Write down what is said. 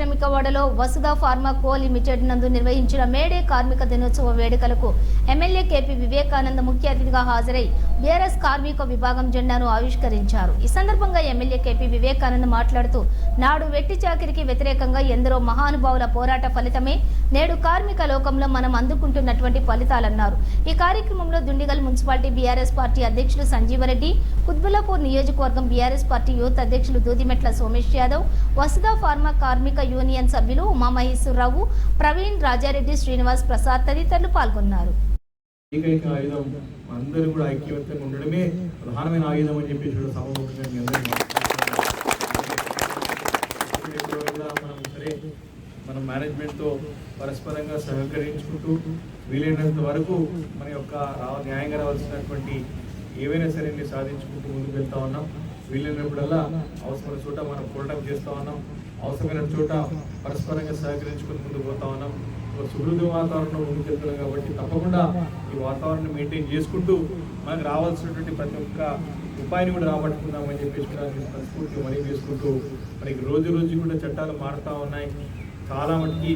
పారిశ్రామికవాడలో వసుధ pharma కో limited నందు నిర్వహించిన May Day కార్మిక దినోత్సవ వేడుకలకు ఎమ్మెల్యే కేపీ వివేకానంద ముఖ్య అతిథిగా హాజరై బీఆర్ఎస్ కార్మిక విభాగం జెండాను ఆవిష్కరించారు। ఈ సందర్భంగా ఎమ్మెల్యే కేపీ వివేకానంద మాట్లాడుతూ నాడు వెట్టి చాకిరికి వ్యతిరేకంగా ఎందరో మహానుభావుల పోరాట ఫలితమే నేడు కార్మిక లోకంలో మనం అందుకుంటున్నటువంటి ఫలితాలన్నారు। ఈ కార్యక్రమంలో దుండిగల్ మున్సిపాలిటీ బీఆర్ఎస్ పార్టీ అధ్యక్షులు సంజీవరెడ్డి, కుత్బుల్లాపూర్ నియోజకవర్గం బీఆర్ఎస్ పార్టీ యూత్ అధ్యక్షులు దూదిమెట్ల సోమేష్ యాదవ్, వసుధ ఫార్మా కార్మిక యూనియన్ సభ్యులు ఉమామహేశ్వరరావు, ప్రవీణ్, రాజారెడ్డి, శ్రీనివాస్ ప్రసాద్ తదితరులు పాల్గొన్నారు। ఏకైక ఆయుధం అందరూ కూడా ఐక్యమత్యంగా ఉండడమే ప్రధానమైన ఆయుధం అని చెప్పి మనం మేనేజ్మెంట్తో పరస్పరంగా సహకరించుకుంటూ వీలైనంత వరకు మన యొక్క న్యాయంగా రావాల్సినటువంటి ఏవైనా సరే సాధించుకుంటూ ముందుకు వెళ్తా ఉన్నాం। వీలైనప్పుడల్లా అవసరమైన చోట మనం పోరాటం చేస్తూ ఉన్నాం, అవసరమైన చోట పరస్పరంగా సహకరించుకుని ముందుకు పోతా ఉన్నాం। ఒక సుహృద వాతావరణంలో ముందుకు వెళ్తున్నాం కాబట్టి తప్పకుండా ఈ వాతావరణం మెయింటైన్ చేసుకుంటూ మనకు రావాల్సినటువంటి ప్రతి ఒక్క ఉపాయాన్ని కూడా రాబట్టుకుందామని చెప్పేసి మనస్ఫూర్తిగా మనవి చేసుకుంటూ మనకి రోజు రోజు కూడా చట్టాలు మారుతూ ఉన్నాయి। చాలా మటుకి